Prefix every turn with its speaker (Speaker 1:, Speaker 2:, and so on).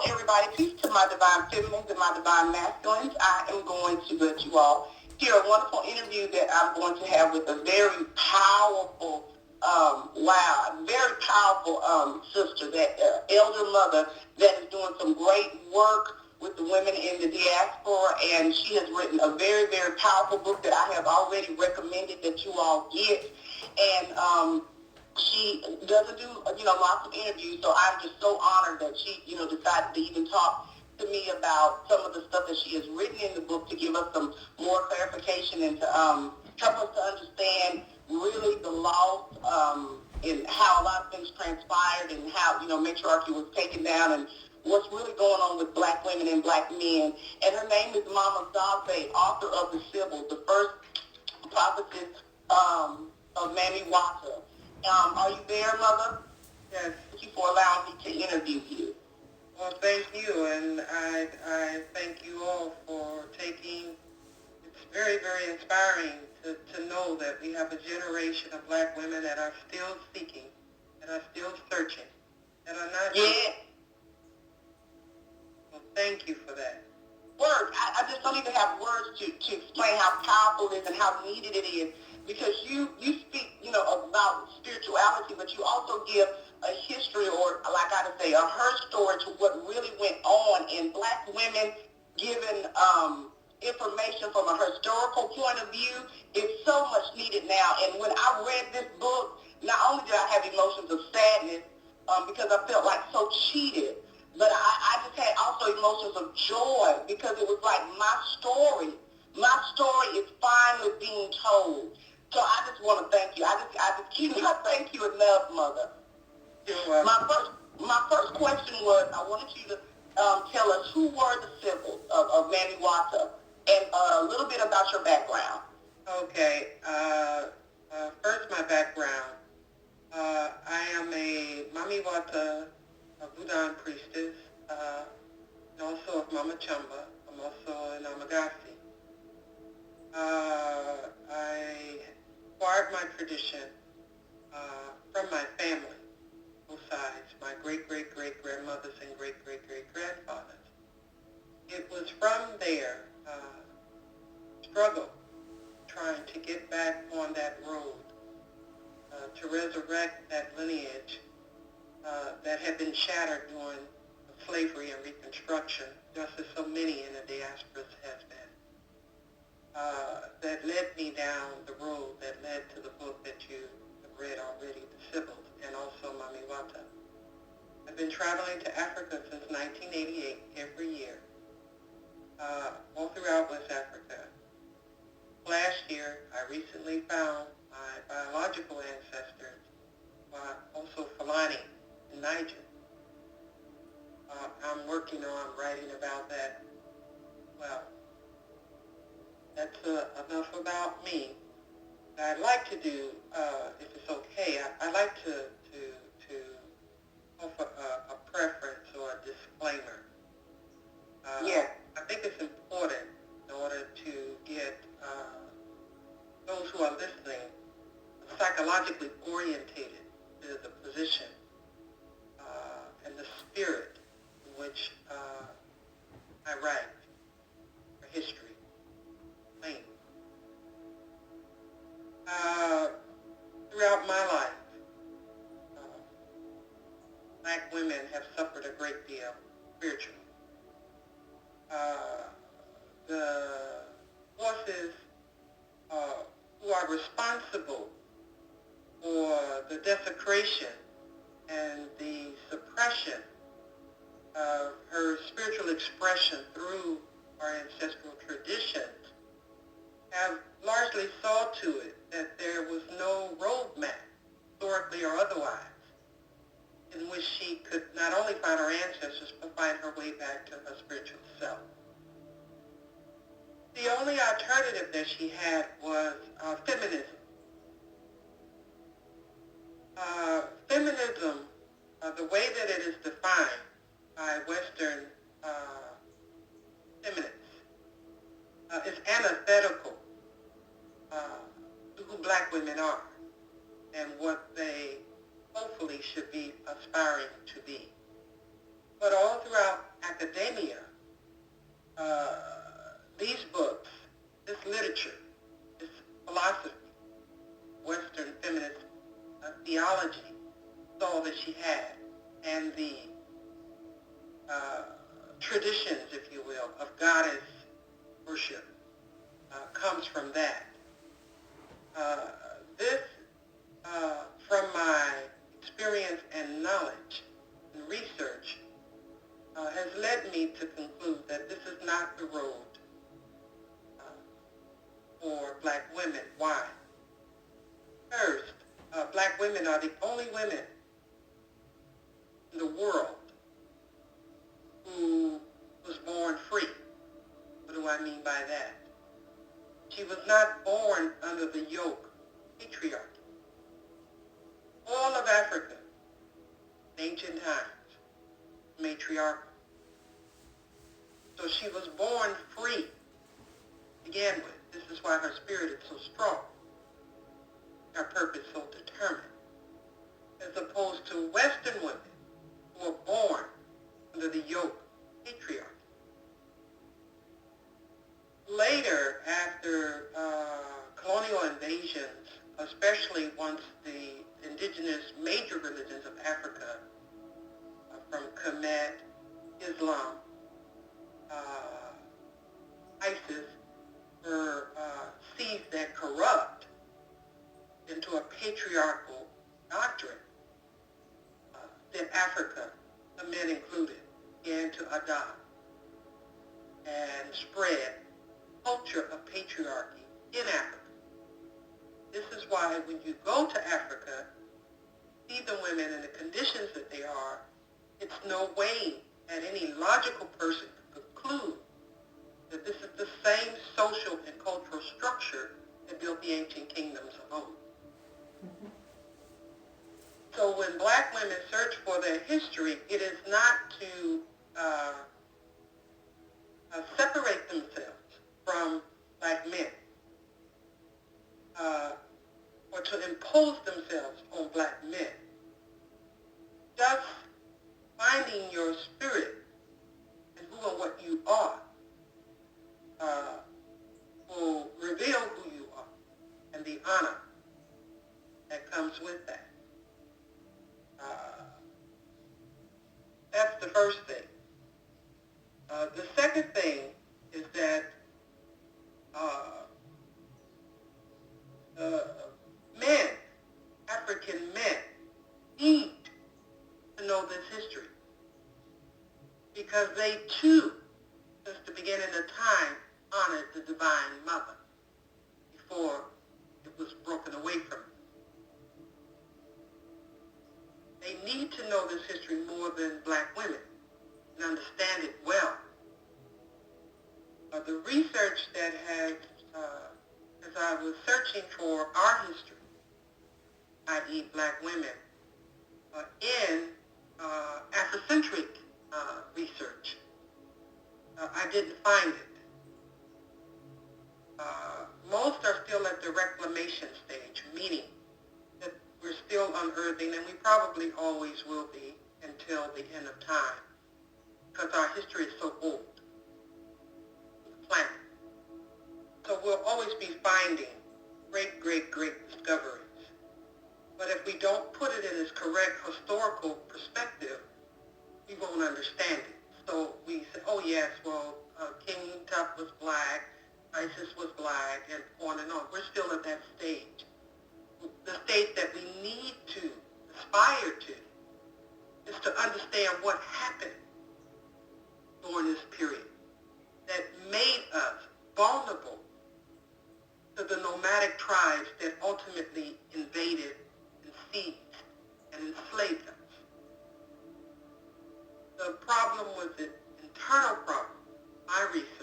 Speaker 1: everybody. Peace to my divine feminines and my divine masculines. I am going to let you all hear a wonderful interview that I'm going to have with a very powerful, very powerful sister, that elder mother that is doing some great work with the women in the diaspora, and she has written a very, very powerful book that I have already recommended that you all get. And she doesn't do, lots of interviews, so I'm just so honored that she, decided to even talk to me about some of the stuff that she has written in the book to give us some more clarification and to help us to understand really the loss and how a lot of things transpired and how, matriarchy was taken down and what's really going on with black women and black men. And her name is Mama ZOGBE, author of the Sibyls, the first prophetess of Mami Wata. Are you there, Mother?
Speaker 2: Yes.
Speaker 1: Thank you for allowing me to interview you.
Speaker 2: Well, thank you, and I thank you all for taking. It's very, very inspiring to know that we have a generation of black women that are still seeking, that are still searching, that are not.
Speaker 1: Yeah.
Speaker 2: Well, thank you for that.
Speaker 1: Words. I just don't even have words to explain how powerful it is and how needed it is, because you speak, about spirituality, but you also give a history, or like I would say, her story to what really went on in black women, given information from a historical point of view. It's so much needed now. And when I read this book, not only did I have emotions of sadness, because I felt like so cheated, but I just had also emotions of joy, because it was like my story is finally being told. So I just want to thank you. I just cannot thank you enough, Mother.
Speaker 2: You're welcome.
Speaker 1: My first question was, I wanted you to tell us who were the Sibyls of Mami Wata, and a little bit about your background.
Speaker 2: Okay. First, my background. I am a mamiwata, a Buddha priestess, and also of Mama Chamba. I'm also an Amagasi. I acquired my tradition from my family, both sides, my great-great-great-grandmothers and great-great-great-grandfathers. It was from their struggle, trying to get back on that road, to resurrect that lineage that had been shattered during slavery and Reconstruction, just as so many in the diaspora has been. That led me down the road that led to the book that you have read already, The Sibyls, and also Mamiwata. I've been traveling to Africa since 1988 every year, all throughout West Africa. Last year, I recently found my biological ancestors, also Fulani in Niger. I'm working on writing about that. Well, that's enough about me. I'd like to do, if it's okay, I'd like to offer a preference or a disclaimer.
Speaker 1: Yeah.
Speaker 2: I think it's important in order to get those who are listening psychologically orientated to the position and the spirit in which I write for history. Throughout my life, black women have suffered a great deal spiritually. The forces who are responsible for the desecration and the suppression of her spiritual expression through our ancestral traditions have largely saw to it that there was no roadmap, historically or otherwise, in which she could not only find her ancestors, but find her way back to her spiritual self. The only alternative that she had was feminism. Feminism, the way that it is defined by Western feminists, is antithetical to who black women are and what they hopefully should be aspiring to be. But all throughout and the traditions, if you will, of goddess worship comes from that. This, from my experience and knowledge and research, has led me to conclude that this is not the road for black women. Why? First, black women are the only women in the world who was born free. What do I mean by that? She was not born under the yoke of patriarchy. All of Africa, in ancient times, matriarchal. So she was born free to begin with. This is why her spirit is so strong, her purpose so determined, as opposed to Western women who were born under the yoke of patriarchy. Later, after colonial invasions, especially once the indigenous major religions of Africa, from Kemet, Islam, ISIS, were seized and corrupt into a patriarchal doctrine, then Africa, the men included, began to adopt and spread culture of patriarchy in Africa. This is why when you go to Africa, see the women in the conditions that they are, it's no way that any logical person could conclude that this is the same social and cultural structure that built the ancient kingdoms of old. So when black women search for their history, it is not to separate themselves from black men or to impose themselves on black men. Just finding your spirit and who and what you are will reveal who you are and the honor that comes with that. That's the first thing. The second thing is that men, African men, need to know this history because they too, since the beginning of time, honored the divine mother before it was broken away from them. They need to know this history more than black women and understand it well. The research that has, as I was searching for our history, i.e. black women, in Afrocentric research, I didn't find it. Most are still at the reclamation stage, meaning that we're still unearthing, and we probably always will be until the end of time, because our history is so old, the planet. So we'll always be finding great, great, great discoveries. But if we don't put it in its correct historical perspective, we won't understand it. So we say, oh yes, well, King Tut was black, ISIS was black, and on and on. We're still at that stage. The stage that we need to aspire to is to understand what happened during this period that made us vulnerable to the nomadic tribes that ultimately invaded and seized and enslaved us. The problem was an internal problem, my research,